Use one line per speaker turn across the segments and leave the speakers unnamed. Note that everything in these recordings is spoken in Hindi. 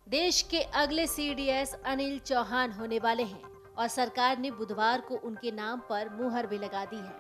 देश के अगले सीडीएस अनिल चौहान होने वाले हैं और सरकार ने बुधवार को उनके नाम पर मुहर भी लगा दी है।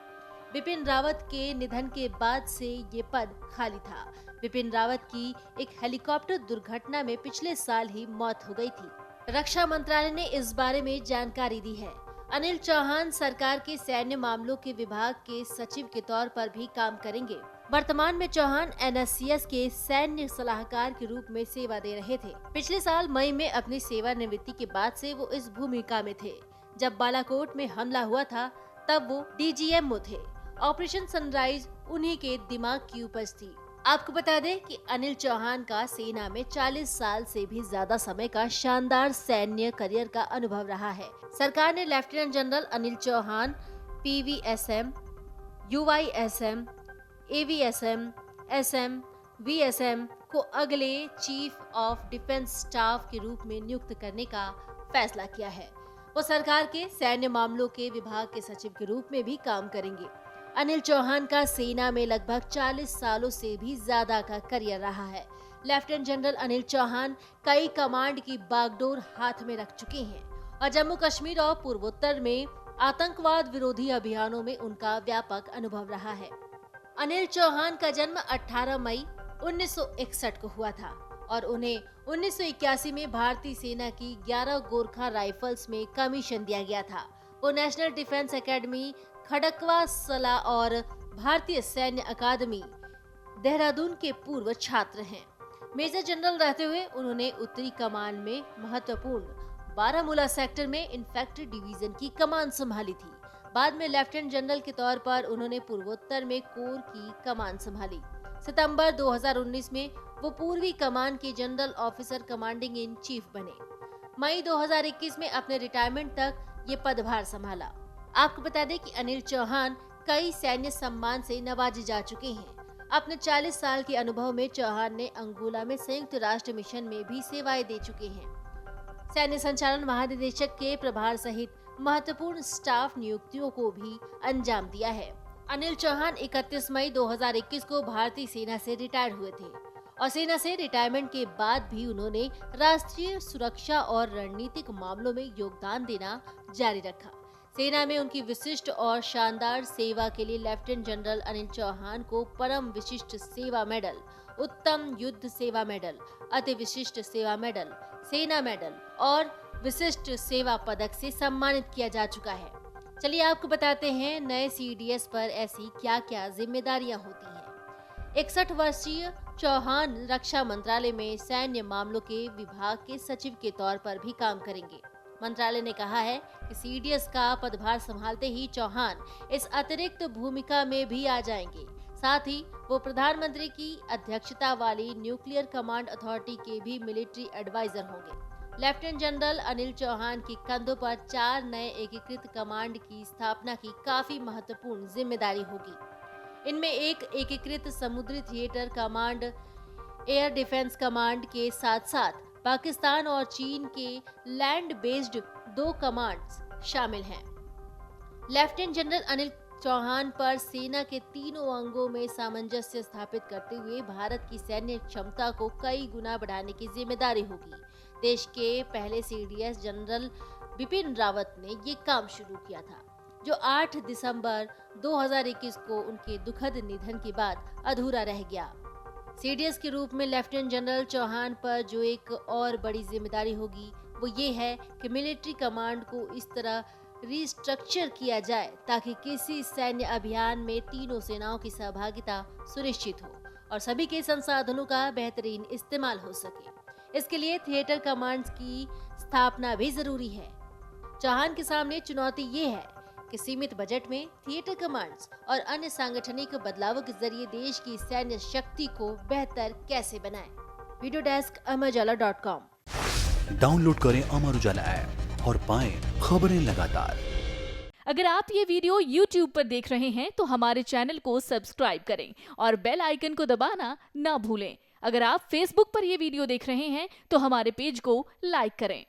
बिपिन रावत के निधन के बाद से ये पद खाली था। बिपिन रावत की एक हेलीकॉप्टर दुर्घटना में पिछले साल ही मौत हो गई थी। रक्षा मंत्रालय ने इस बारे में जानकारी दी है। अनिल चौहान सरकार के सैन्य मामलों के विभाग के सचिव के तौर पर भी काम करेंगे। वर्तमान में चौहान एनएससीएस के सैन्य सलाहकार के रूप में सेवा दे रहे थे। पिछले साल मई में अपनी सेवानिवृत्ति के बाद से वो इस भूमिका में थे। जब बालाकोट में हमला हुआ था तब वो डीजीएमओ थे। ऑपरेशन सनराइज उन्हीं के दिमाग की उपज थी। आपको बता दें कि अनिल चौहान का सेना में 40 साल से भी ज्यादा समय का शानदार सैन्य करियर का अनुभव रहा है। सरकार ने lieutenant general Anil Chauhan PVSM, UVSM, AVSM, SM, VSM को अगले चीफ ऑफ डिफेंस स्टाफ के रूप में नियुक्त करने का फैसला किया है। वो सरकार के सैन्य मामलों के विभाग के सचिव के रूप में भी काम करेंगे। अनिल चौहान का सेना में लगभग 40 सालों से भी ज्यादा का करियर रहा है। लेफ्टिनेंट जनरल अनिल चौहान कई कमांड की बागडोर हाथ में रख चुके हैं और जम्मू कश्मीर और पूर्वोत्तर में आतंकवाद विरोधी अभियानों में उनका व्यापक अनुभव रहा है। अनिल चौहान का जन्म 18 मई 1961 को हुआ था और उन्हें 1981 में भारतीय सेना की 11 गोरखा राइफल्स में कमीशन दिया गया था। वो नेशनल डिफेंस एकेडमी खड़कवा सला और भारतीय सैन्य अकादमी देहरादून के पूर्व छात्र हैं। मेजर जनरल रहते हुए उन्होंने उत्तरी कमान में महत्वपूर्ण बारामूला सेक्टर में इन्फेक्ट्री डिवीजन की कमान संभाली थी। बाद में लेफ्टिनेंट जनरल के तौर पर उन्होंने पूर्वोत्तर में कोर की कमान संभाली। सितंबर 2019 में वो पूर्वी कमान के general officer commanding in chief बने। मई 2021 में अपने रिटायरमेंट तक ये पदभार संभाला। आपको बता दें कि अनिल चौहान कई सैन्य सम्मान से नवाजे जा चुके हैं। अपने 40 साल के अनुभव में चौहान ने अंगोला में संयुक्त राष्ट्र मिशन में भी सेवाएं दे चुके हैं। सैन्य संचालन महानिदेशक के प्रभार सहित महत्वपूर्ण स्टाफ नियुक्तियों को भी अंजाम दिया है। अनिल चौहान 31 मई 2021 को भारतीय सेना से रिटायर हुए थे और सेना से रिटायरमेंट के बाद भी उन्होंने राष्ट्रीय सुरक्षा और रणनीतिक मामलों में योगदान देना जारी रखा। सेना में उनकी विशिष्ट और शानदार सेवा के लिए लेफ्टिनेंट जनरल अनिल चौहान को परम विशिष्ट सेवा मेडल, उत्तम युद्ध सेवा मेडल, अति विशिष्ट सेवा मेडल, सेना मेडल और विशिष्ट सेवा पदक से सम्मानित किया जा चुका है। चलिए आपको बताते हैं नए सीडीएस पर ऐसी क्या क्या जिम्मेदारियां होती हैं। 61 वर्षीय चौहान रक्षा मंत्रालय में सैन्य मामलों के विभाग के सचिव के तौर पर भी काम करेंगे। मंत्रालय ने कहा है कि सीडीएस का पदभार संभालते ही चौहान इस अतिरिक्त भूमिका में भी आ जाएंगे। साथ ही वो प्रधानमंत्री की अध्यक्षता वाली न्यूक्लियर कमांड अथॉरिटी के भी मिलिट्री एडवाइजर होंगे। लेफ्टिनेंट जनरल अनिल चौहान के कंधों पर 4 नए एकीकृत कमांड की स्थापना की काफी महत्वपूर्ण जिम्मेदारी होगी। इनमें एक एकीकृत समुद्री theatre command, air defence command के साथ साथ पाकिस्तान और चीन के लैंड बेस्ड 2 कमांड्स शामिल हैं। लेफ्टिनेंट जनरल अनिल चौहान पर सेना के तीनों अंगों में सामंजस्य स्थापित करते हुए भारत की सैन्य क्षमता को कई गुना बढ़ाने की जिम्मेदारी होगी। देश के पहले सीडीएस जनरल बिपिन रावत ने ये काम शुरू किया था, जो 8 दिसंबर 2021 को उनके दुखद निधन के बाद अधूरा रह गया। सीडीएस के रूप में लेफ्टिनेंट जनरल चौहान पर जो एक और बड़ी जिम्मेदारी होगी वो ये है कि मिलिट्री कमांड को इस तरह रिस्ट्रक्चर किया जाए ताकि किसी सैन्य अभियान में तीनों सेनाओं की सहभागिता सुनिश्चित हो और सभी के संसाधनों का बेहतरीन इस्तेमाल हो सके। इसके लिए थिएटर कमांड्स की स्थापना भी जरूरी है। चौहान के सामने चुनौती ये है कि सीमित बजट में थिएटर कमांड्स और अन्य सांगठनिक बदलावों के जरिए देश की सैन्य शक्ति को बेहतर कैसे बनाएं। Video desk amarujala.com।
डाउनलोड करें अमर उजाला ऐप और पाएं खबरें लगातार।
अगर आप ये वीडियो YouTube पर देख रहे हैं तो हमारे चैनल को सब्सक्राइब करें और बेल आइकन को दबाना ना भूलें। अगर आप Facebook पर ये वीडियो देख रहे हैं तो हमारे पेज को लाइक करें।